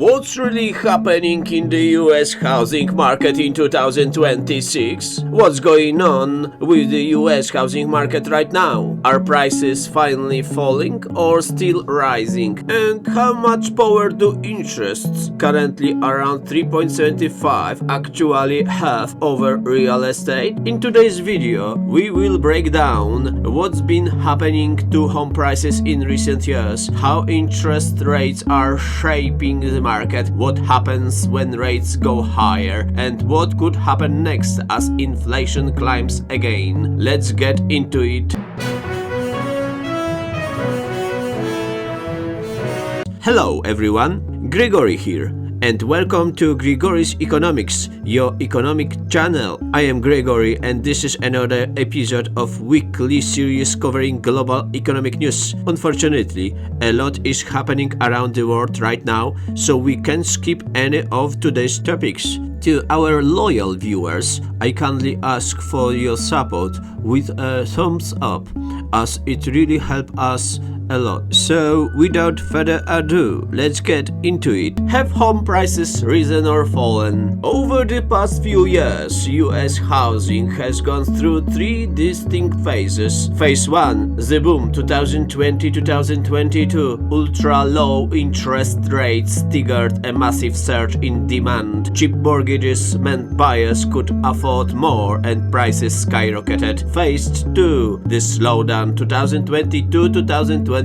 What's really happening in the US housing market in 2026? What's going on with the US housing market right now? Are prices finally falling or still rising? And how much power do interests, currently around 3.75, actually have over real estate? In today's video, we will break down what's been happening to home prices in recent years, how interest rates are shaping the market, what happens when rates go higher, and what could happen next as inflation climbs again. Let's get into it. Hello everyone, Gregory here, and welcome to Grigory's Economics, your economic channel. I am Gregory and this is another episode of weekly series covering global economic news. Unfortunately, a lot is happening around the world right now, so we can't skip any of today's topics. To our loyal viewers, I kindly ask for your support with a thumbs up, as it really helps us a lot. So without further ado, let's get into it. Have home prices risen or fallen? Over the past few years, US housing has gone through three distinct phases. Phase 1, the boom 2020-2022. Ultra low interest rates triggered a massive surge in demand. Cheap mortgages meant buyers could afford more and prices skyrocketed. Phase 2, the slowdown 2022-2024.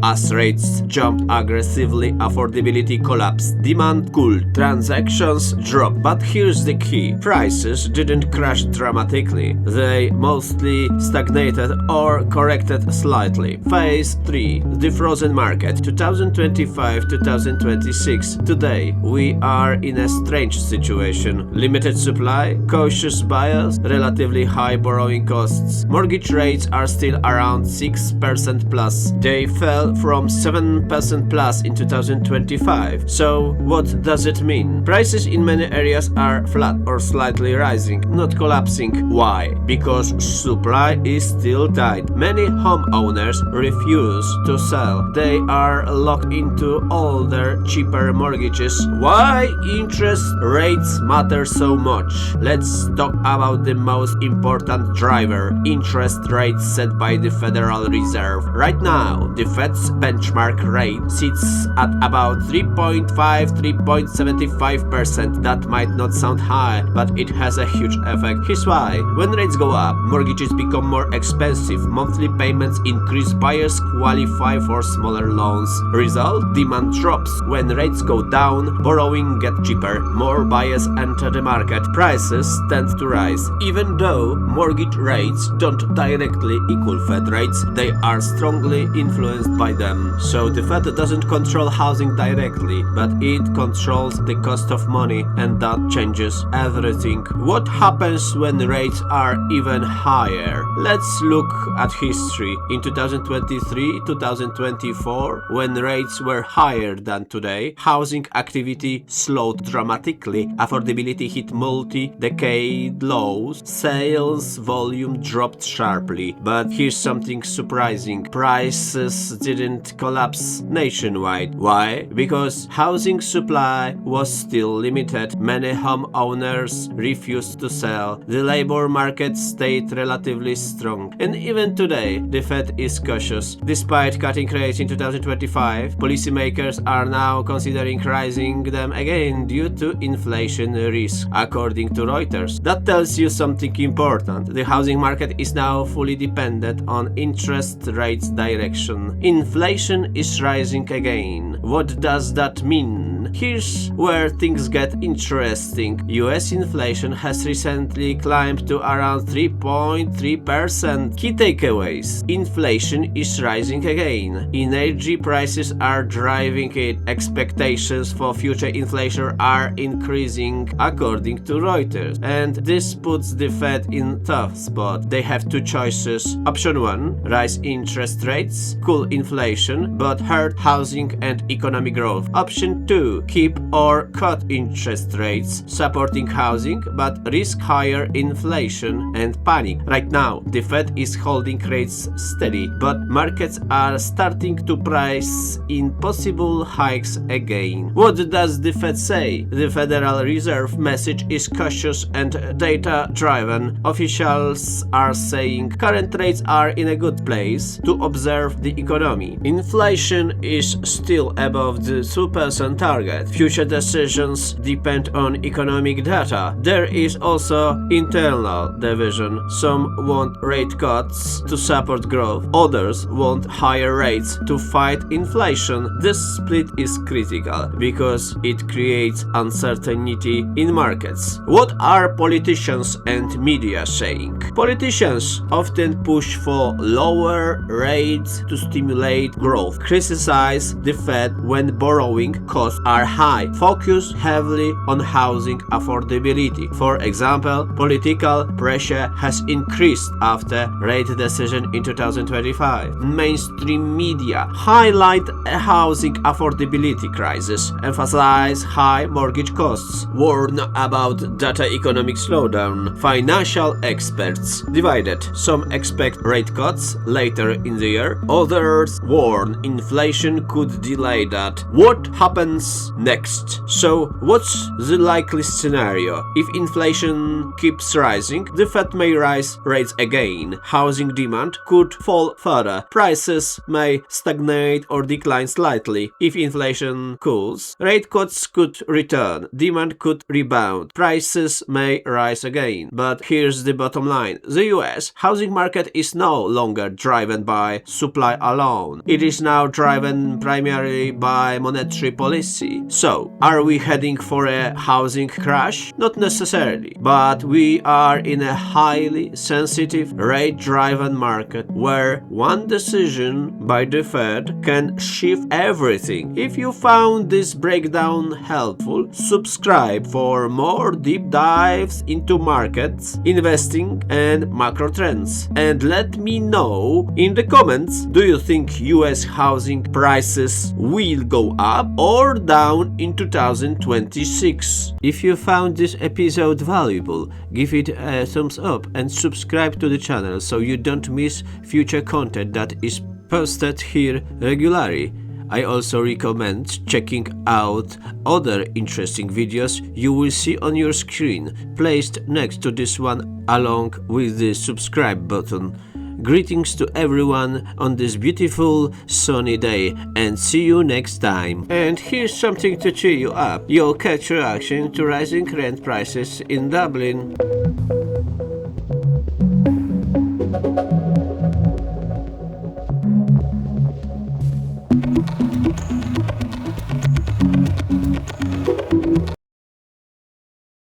As rates jumped aggressively, affordability collapsed, demand cooled, transactions dropped. But here's the key: prices didn't crash dramatically. They mostly stagnated or corrected slightly. Phase 3, the frozen market 2025-2026. Today, we are in a strange situation. Limited supply, cautious buyers, relatively high borrowing costs. Mortgage rates are still around 6% plus. They fell from 7% plus in 2025. So what does it mean? Prices in many areas are flat or slightly rising, not collapsing. Why? Because supply is still tight. Many homeowners refuse to sell. They are locked into older, cheaper mortgages. Why interest rates matter so much? Let's talk about the most important driver: interest rates set by the Federal Reserve. Right now, the Fed's benchmark rate sits at about 3.75%. That might not sound high, but it has a huge effect. Here's why. When rates go up, mortgages become more expensive, monthly payments increase, buyers qualify for smaller loans. Result: demand drops. When rates go down, borrowing gets cheaper, more buyers enter the market, prices tend to rise. Even though mortgage rates don't directly equal Fed rates, they are strongly influenced by them. So the Fed doesn't control housing directly, but it controls the cost of money, and that changes everything. What happens when rates are even higher? Let's look at history. In 2023-2024, when rates were higher than today, housing activity slowed dramatically. Affordability hit multi-decade lows. Sales volume dropped sharply. But here's something surprising: prices didn't collapse nationwide. Why? Because housing supply was still limited. Many homeowners refused to sell. The labor market stayed relatively strong. And even today, the Fed is cautious. Despite cutting rates in 2025, policymakers are now considering raising them again due to inflation risk, according to Reuters. That tells you something important. The housing market is now fully dependent on interest rates direction. Inflation is rising again. What does that mean? Here's where things get interesting. US inflation has recently climbed to around 3.3%. Key takeaways: inflation is rising again. Energy prices are driving it. Expectations for future inflation are increasing, according to Reuters. And this puts the Fed in a tough spot. They have two choices: scenarios. Option 1. Rise interest rates, cool inflation, but hurt housing and economic growth. Option 2. Keep or cut interest rates, supporting housing, but risk higher inflation and panic. Right now, the Fed is holding rates steady, but markets are starting to price in possible hikes again. What does the Fed say? The Federal Reserve message is cautious and data-driven. Officials are saying current rates are in a good place to observe the economy. Inflation is still above the 2% target. Future decisions depend on economic data. There is also internal division. Some want rate cuts to support growth. Others want higher rates to fight inflation. This split is critical because it creates uncertainty in markets. What are politicians and media saying? Politicians often push for lower rates to stimulate growth, criticize the Fed when borrowing costs are high, focus heavily on housing affordability. For example, political pressure has increased after rate decision in 2025. Mainstream media highlight a housing affordability crisis, emphasize high mortgage costs, warn about data economic slowdown. Financial experts divided. Some expect rate cuts later in the year, others warn inflation could delay that. What happens next? So, what's the likely scenario? If inflation keeps rising, the Fed may raise rates again. Housing demand could fall further. Prices may stagnate or decline slightly. If inflation cools, rate cuts could return. Demand could rebound. Prices may rise again. But here's the bottom line. The US housing market is no longer driven by supply alone. It is now driven primarily by monetary policy. So, are we heading for a housing crash? Not necessarily, but we are in a highly sensitive rate-driven market where one decision by the Fed can shift everything. If you found this breakdown helpful, subscribe for more deep dives into markets, investing, and macro trends. And let me know in the comments, do you think US housing prices will go up or down in 2026? If you found this episode valuable, give it a thumbs up and subscribe to the channel so you don't miss future content that is posted here regularly. I also recommend checking out other interesting videos you will see on your screen, placed next to this one along with the subscribe button. Greetings to everyone on this beautiful sunny day and see you next time. And here's something to cheer you up. You'll catch reaction to rising rent prices in Dublin.